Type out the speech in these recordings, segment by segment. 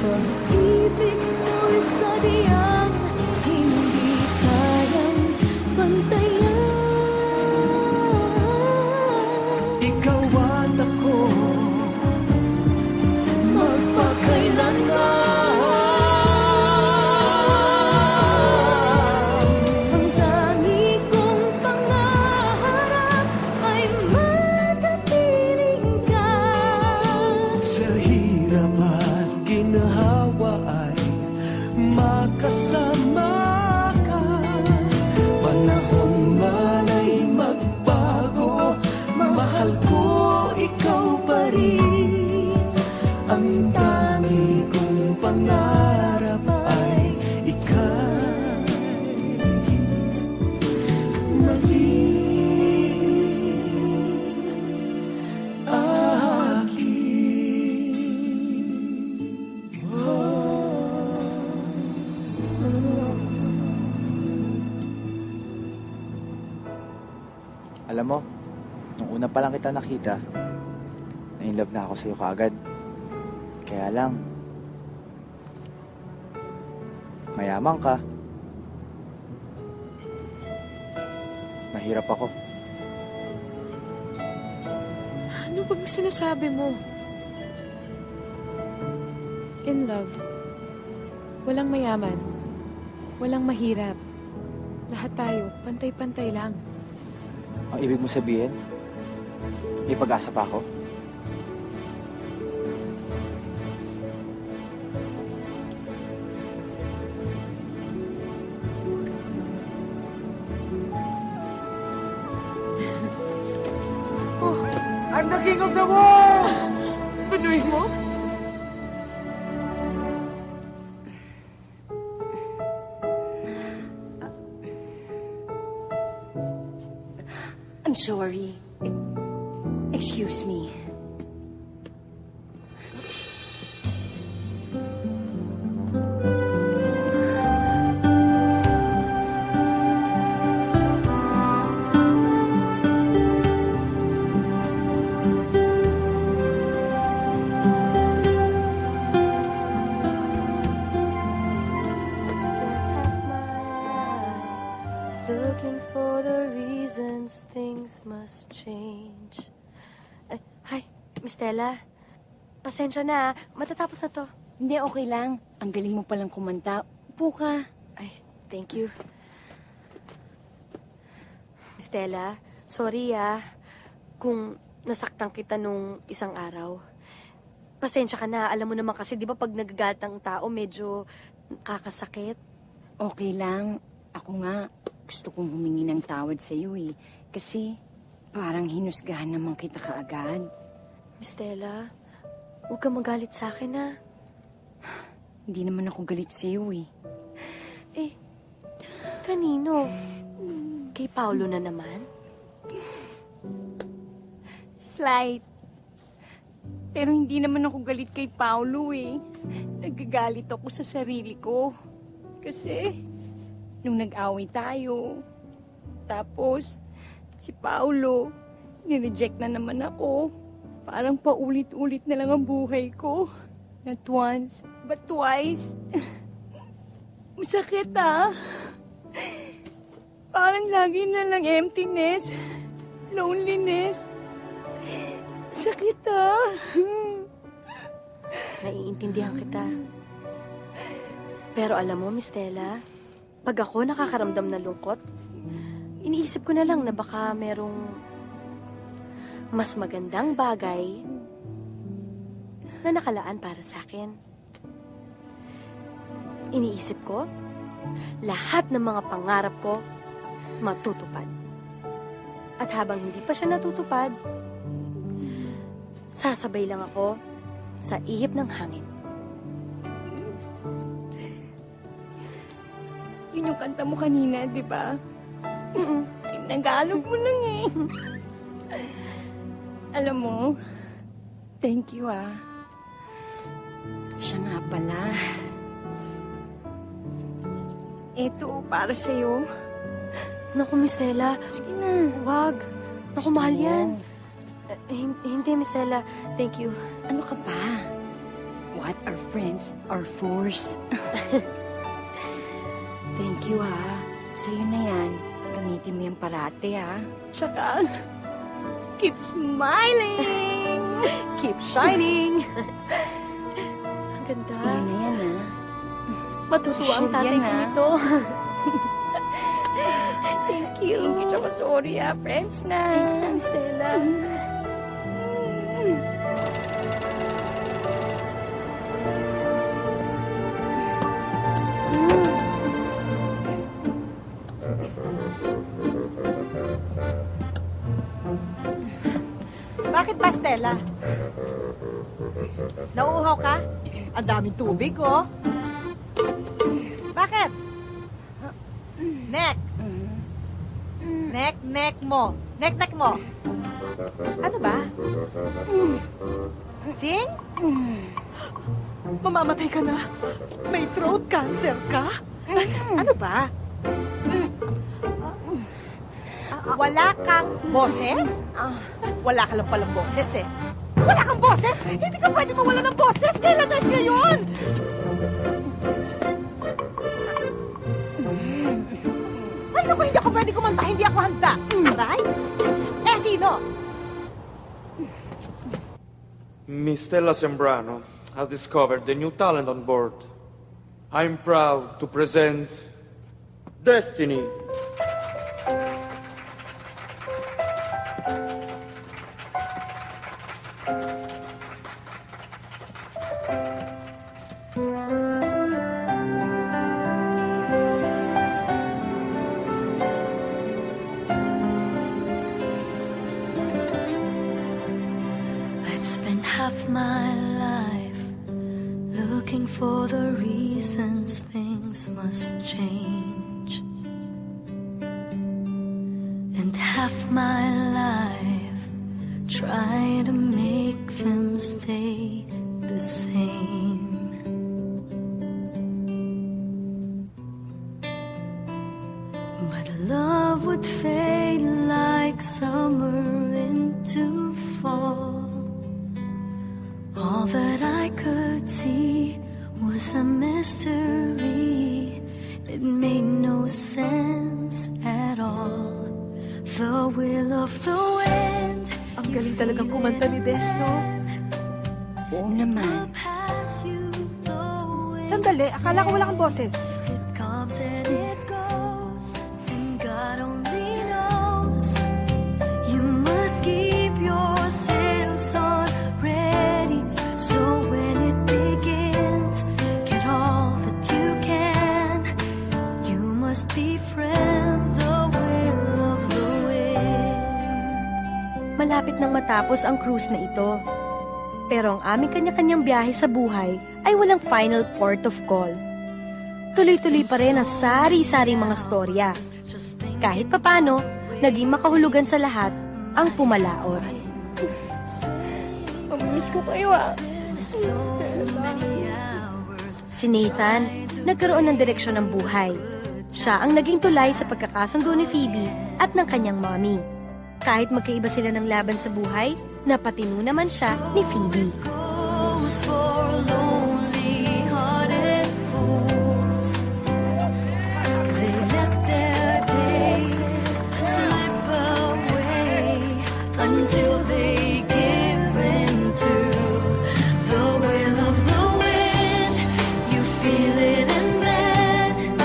Pag-ibig mo'y sadyang hindi kayang bantayan. Ikaw at ako magpakailanman. Ang tangi kong pangarap ay magkapiling ka. Sa hirap at ginhawa ay makasama ka. Panahon man ay magbago, mahal ko ikaw pa rin. Ang tangi kong pangarap ay ika'y maging akin. Alam mo, nung una pa lang kita nakita, na-inlove na ako sa'yo kaagad. Kaya lang, mayaman ka. Mahirap ako. Ano bang sinasabi mo? In love, walang mayaman, walang mahirap. Lahat tayo, pantay-pantay lang. Ang ibig mo sabihin, may pag-asa pa ako? I'm the king of the world! Baduy mo? I'm sorry. Excuse me. Looking for the reasons things must change. Hi, Miss Stella. Pasensya na, matatapos na to. Hindi, okay lang. Ang galing mo palang kumanta. Upo ka. Ay, thank you. Miss Stella, sorry kung nasaktan kita nung isang araw. Pasensya ka na, alam mo naman kasi, di ba pag nagagalit ang tao, medyo kakasakit. Okay lang. Ako nga, gusto kong humingi ng tawad sa iyo eh. Kasi parang hinusgahan naman kita kaagad. Miss Stella, huwag kang magalit sa akin Hindi naman ako galit sa iyo eh. Eh, kanino? Kay Paolo na naman? Slight. Pero hindi naman ako galit kay Paolo eh. Nagagalit ako sa sarili ko. Kasi nung nag-away tayo, tapos si Paolo, nireject na naman ako. Parang paulit-ulit na lang ang buhay ko. Not once, but twice. Masakit Parang lagi na lang emptiness, loneliness. Masakit Naiintindihan kita. Pero alam mo, Miss Stella, pag ako nakakaramdam na lungkot, iniisip ko na lang na baka merong mas magandang bagay na nakalaan para sa akin. Iniisip ko, lahat ng mga pangarap ko matutupad. At habang hindi pa siya natutupad, sasabay lang ako sa ihip ng hangin. Yun yung kanta mo kanina, di ba? Tinagalog mo lang eh. Alam mo, thank you Siya nga pala. Ito, para sa'yo. Naku, Miss Stella. Sige na. Wag. Naku, mahal mo? yan. Hindi, Miss Stella. Thank you. Ano ka ba? What are friends are force. Thank you, ha. Sa'yo na yan. Gamitin mo yan parate, ha. Tsaka, keep smiling! Keep shining! Ang ganda. Yun na yan, ha. Matutuwa ang Social tatay yan, ko ah. nito. Thank you. Thank you, tsaka sorry, ha. Friends na. Stella. Bakit ba, Stella? Nauuhaw ka? Ang daming tubig, oh. Bakit? Neck. Neck mo. Neck mo. Ano ba? Sing? Mamamatay ka na. May throat cancer ka? Ano ba? Wala kang boses? Wala ka lang palang boses eh. Wala kang boses? Hindi ka pwede mawala ng boses. Kailangan ngayon. Ay, naku, hindi ako pwede kumanta. Hindi ako handa. Right? Eh, sino? Miss Stella Sembrano has discovered the new talent on board. I'm proud to present Destiny. I've spent half my life looking for the reasons things must change, and half my life trying to make them stay the same. But love would fade like summer into fall. All that I could see was a mystery. It made no sense at all. The will of the wind. Ang galing talagang kumanta ni Des, no? Oo naman. Sandali, akala ko wala kang boses. It comes and it goes, and God only knows. You must keep your sails on ready, so when it begins, get all that you can. You must befriend the will of the wind. Malapit nang matapos ang cruise na ito. Pero ang aming kanya-kanyang biyahe sa buhay ay walang final port of call. Tuloy-tuloy pa rin ang sari-saring mga storya. Kahit papano, naging makahulugan sa lahat ang pumalaot. Mamimiss ko kayo, ha. Si Nathan, nagkaroon ng direksyon ng buhay. Siya ang naging tulay sa pagkakasundo ni Phoebe at ng kanyang mommy. Kahit magkaiba sila ng laban sa buhay, napatino naman siya ni Phoebe. Goes for lonely-hearted fools. They let their days slip away until they give in to the will of the wind. You feel it and then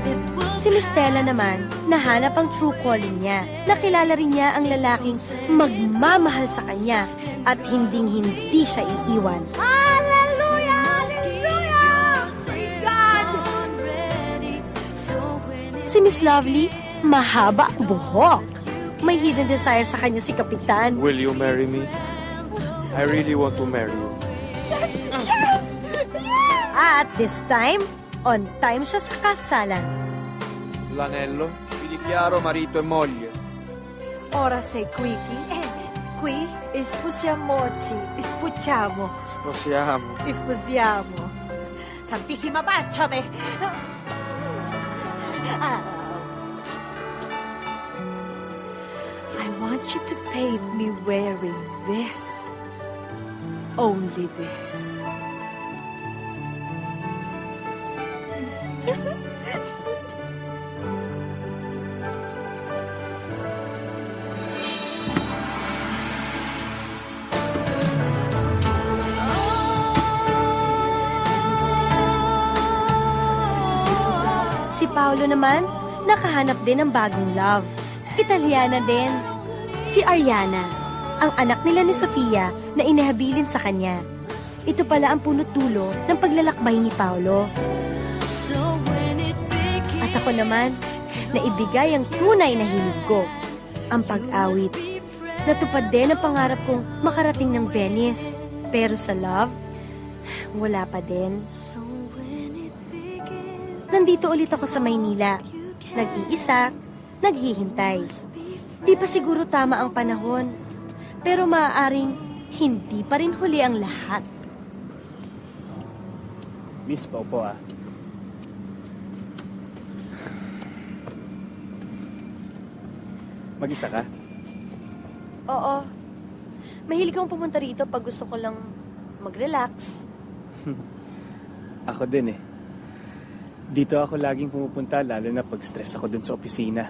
it will. Si Miss Stella naman, nahanap ang true calling niya. Nakilala rin niya ang lalaking magmamahal sa kanya at hinding-hindi siya iiwan. Hallelujah! Hallelujah! Praise God! Si Miss Lovely, mahaba ang buhok. May hidden desire sa kanya si Kapitan. Will you marry me? I really want to marry you. At this time, on time siya sa kasalan. L'anello, vi dichiaro marito e moglie. Ora sei qui. Qui sposiamoci. Spucciamo. Sposiamo. Sposiamo. Santissima baciami. I want you to paint me wearing this. Only this. Si Paolo naman, nakahanap din ng bagong love. Italiana din. Si Ariana, ang anak nila ni Sofia na inihabilin sa kanya. Ito pala ang punot dulo ng paglalakbay ni Paolo. At ako naman, naibigay ang tunay na hilig ko, ang pag-awit. Natupad din ang pangarap kong makarating ng Venice. Pero sa love, wala pa din. Nandito ulit ako sa Maynila. Nag-iisa, naghihintay. Di pa siguro tama ang panahon, pero maaaring hindi pa rin huli ang lahat. Miss, paupo ah. Mag-isa ka? Oo. Mahilig akong pumunta rito pag gusto ko lang mag-relax. Ako din eh. Dito ako laging pumupunta lalo na pag stress ako dun sa opisina.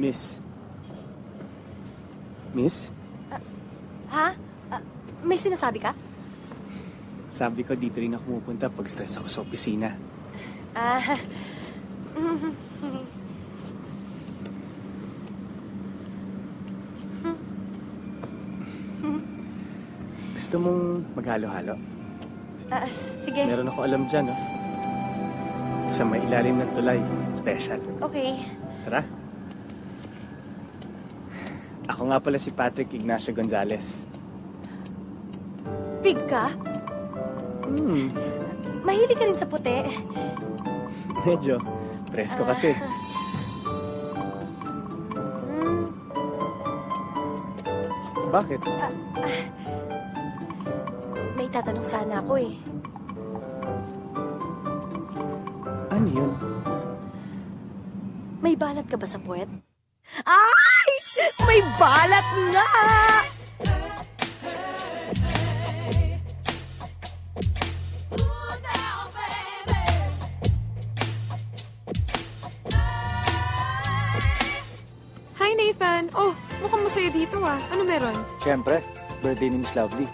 Miss? Miss? Ha? May sinasabi ka? Sabi ko dito rin ako pumupunta pag stress ako sa opisina. Gusto mong maghalo-halo? Sige. Meron ako alam dyan, no? Sa may ilalim ng tulay. Special. Okay. Tara. Ako nga pala si Patrick Ignacio Gonzalez. Pig ka? Mahilig ka rin sa puti. Medyo. Presko kasi. Bakit? May tatanong sana ako eh. Ano yun? May balat ka ba sa puwet? Ay! May balat nga! Hi, Nathan. Oh, mukhang masaya dito ah. Ano meron? Siyempre, birthday ni Miss Lovely.